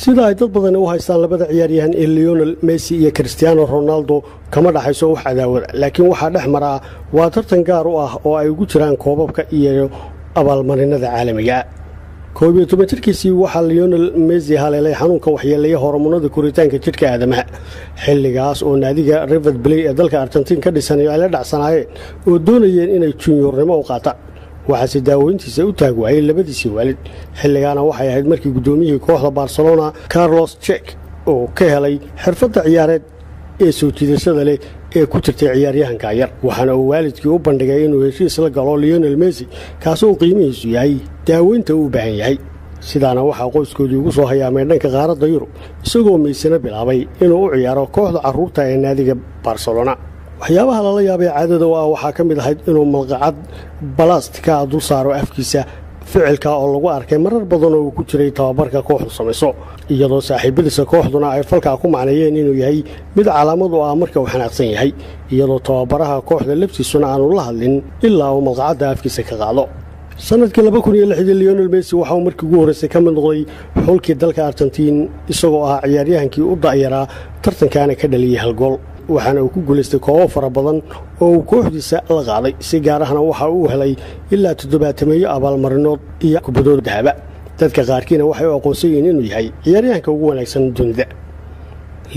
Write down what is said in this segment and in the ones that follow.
sida ay dad badan u haystaan labada ciyaaryahan ee Lionel Messi iyo Cristiano Ronaldo kama dhaxayso wax cadaawad laakiin waxa dhex mara waa tartan gaar u ah oo ay ugu jiraan koobabka iyo abaalmarinada caalamiga ah 11 jirkiisii waxa Lionel Messi haleelay xanuunka waxyeelaya hormoonada koritaanka jidhka aadamaha xilligaas oo naadiga River Plate ee dalka Argentina ka dhisanay ay la dhacsanaayeen oo doonayeen inay juniornimo u qaataan waxaase daaweyntiisa u taag waayay labadiisii waalid xilligaana waxay ahayd markii gudoomiyihii kooxda Barcelona Carlos Check oo ka helay xirfadda ciyaareed ee soo jiidashada leh ee ku jirtay ciyaaryahanka yar waxaana uu waalidkii u bandhigay inuu heshiis la galo Lionel Messi kaasoo qiimihiisu yahay daaweynta uu baahan yahay sidaana waxa qoyskoodii ugu soo hayaamay dhanka qaaradda Yurub isagoo Messi bilaabay inuu u ciyaaro kooxda carruurta ee naadiga Barcelona waxyaabaha la yaabay caadada waxa ka mid ahayd inuu malqacad balastika dul saaro afkiisa ficilka oo lagu arkay marar badan oo ku jiray tababarka kooxdu samayso iyadoo saaxiibadiisa kooxduna ay falka ku macneeyeen inuu yahay mid calaamad u ah marka uu xanaaqsan yahay iyadoo tababaraha kooxda laftiisuna aanu la hadlin ilaa uu malqacada afkiisa ka qaado sanadkii 2006 Lionel Messi waxa uu markii ugu horeysay ka mid noqday xulkii dalka Argentina isagoo ah ciyaaryahankii u da'yaraa tartankaana ka dhaliyay hal gool waxaana uu ku guuleystay koob fara badan oo uu kooxdiisa la qaaday si gaar ahna waxa uu helay ilaa 7 abaalmarinood iyo kubadooda dahaba dadka qaarkiina waxay u aqoonsan inuu yahay ciyaaryahanka ugu wanaagsan dunida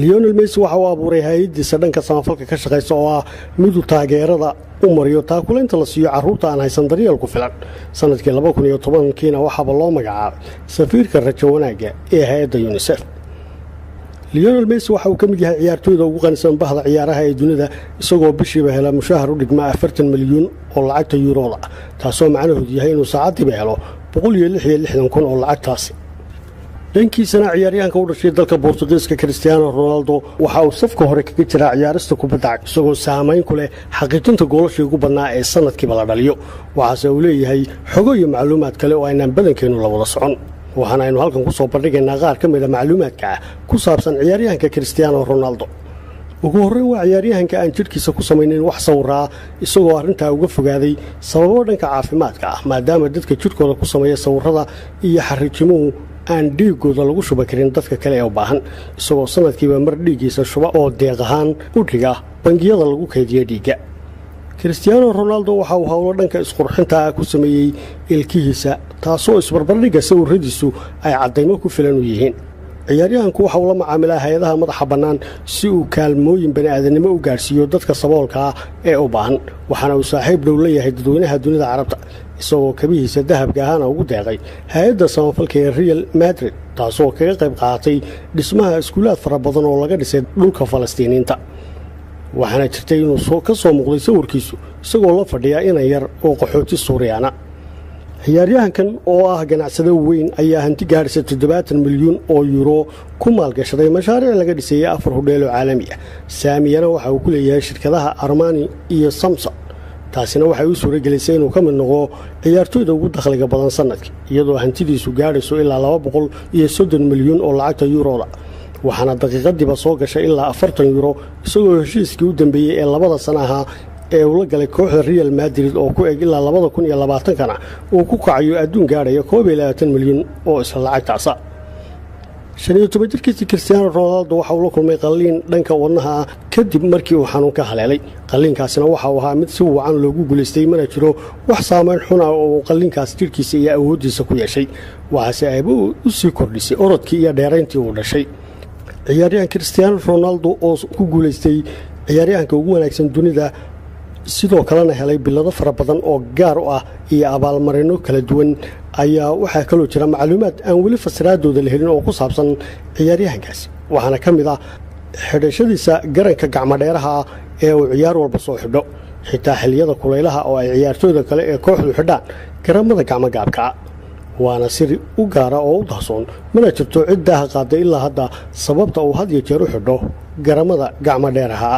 Lionel Messi waxa uu abuuray hay'adiisa dhanka samafalka ka shaqeysa oo ah mid u taageerada u mariyo taakuleynta la siiyo carruurta aan haysan daryeel ku filan sanadkii 2010kiina waxa loo magacaabay safiirka rajo wanaaga ee hay'adda UNICEF Lionel Messi waxa uu ka mid yahay ciyaartooyda ugu qanisan bahda ciyaaraha ee dunida isagoo bishiiba hela mushahar u dhigma 40 milyan oo lacagta euro ah taasoo macnaheedu yahay inuu saacadiiba helo 166 kun oo lacagtaasi dhankiisana ciyaaryahanka u dhashay dalka Boortaqiiska Cristiano Ronaldo waxa uu safka hore kaga jira ciyaarista kubadda cagta isagoo saameyn ku leh xaqiijinta goolasha ugu badnaa ee sanadkiiba la dhaliyo waxaase uu leeyahay xogo iyo macluumaad kale oo aynaan badankeenu la wada socon waxaana aynu halkan ku soo bandhigaynaa qaar ka mid ah macluumaadka ku saabsan ciyaaryahanka Cristiano Ronaldo ugu horreyn waa ciyaaryahanka aan jidhkiisa ku samaynin wax sawraa isagoo arinta uga fogaaday sababo dhanka caafimaadka ah maadaama dadka jidhkooda ku sameeya sawirada iyo xariijimuhu aan dhiigooda lagu shuba karin dadka kale ee u baahan isagoo sanadkiiba mar dhiigiisa shuba oo deeq ahaan u dhiga bangiyada lagu kaydiyo dhiigga Cristiano Ronaldo waxa uu hawlo dhanka isqurxinta ku sameeyay ilkihiisa taasoo isbarbardhigga sawiradiisu ay cadeymo ku filan u yihiin ciyaaryahanku waxa uu la macaamilaa hay'adaha madaxa bannaan si uu kaalmooyin bani'aadanimo u gaarsiiyo dadka saboolka ah ee u baahan waxaana uu saaxiib dhow la yahay dadweynaha dunida carabta isagoo kabihiisa dahabka ahna ugu deeqay hay'adda samafalka ee Real Madrid taasoo kaga qayb qaadatay dhismaha iskuulaad fara badan oo laga dhisay dhulka Falastiiniinta waxaana jirtay inuu ka soo muuqday sawirkiisu isagoo la fadhiya inay yar oo qaxooti Suuriyaana ciyaaryahankan oo ah ganacsade weyn ayaa hanti gaaraysa 70 milyan oo euro ku maalgashaday mashaariic laga dhisay 4 hodheelo caalami ah saamiyana waxa uu ku leeyahay shirkadaha Armani iyo Samsung taasina waxay u suuragelisay inuu ka mid noqdo ciyaartooyda ugu dakhliga badan sanadkii iyadoo hantidiisu gaarayso ilaa 230 milyan oo lacagta euro waxaana daqiiqadiiba soo gashay ilaa 40 euro isagoo heshiiskii u dambeeyay ee 2 sanaha ee uu la galay kooxda Real Madrid oo ku eg ilaa 2020kana uu ku kacayo adduun gaaraya 21 milyan oo isla lacagtaas 15 jirkiisii Cristiano Ronaldo waxa uu la kulmay qalliin dhanka wadnaha kadib markii uu xanuun ka haleelay qalliinkaasina waxa uu ahaa mid si wacan loogu guuleystay mana jiro wax saameyn xun ah oo qalliinkaas jirkiisa iyo awoodiisa ku yeeshay waxaase ay u sii kordhisay orodkii iyo dheerayntii uu dhashay ciyaaryahan Cristiano Ronaldo oo ku guuleystay ciyaaryahanka ugu wanaagsan dunida sidoo kalena helay bilado fara badan oo gaar u ah iyo abaalmarino kala duwan ayaa waxa kale oo jira macluumaad aan wali fasiraadooda la helin oo ku saabsan ciyaaryahankaas waxaana ka mid ah xidhashadiisa garanka gacmo dheeraha ee uu ciyaar walba soo xidho xitaa xilliyada kulaylaha oo ay ciyaartooyda kale ee kooxdu xidhaan garamada gacmo gaabka waana sir u gaara oo u dahsoon mana jirto cid daaha qaaday ilaa hadda sababta uu had iyo jeer u xidho garamada gacmo dheeraha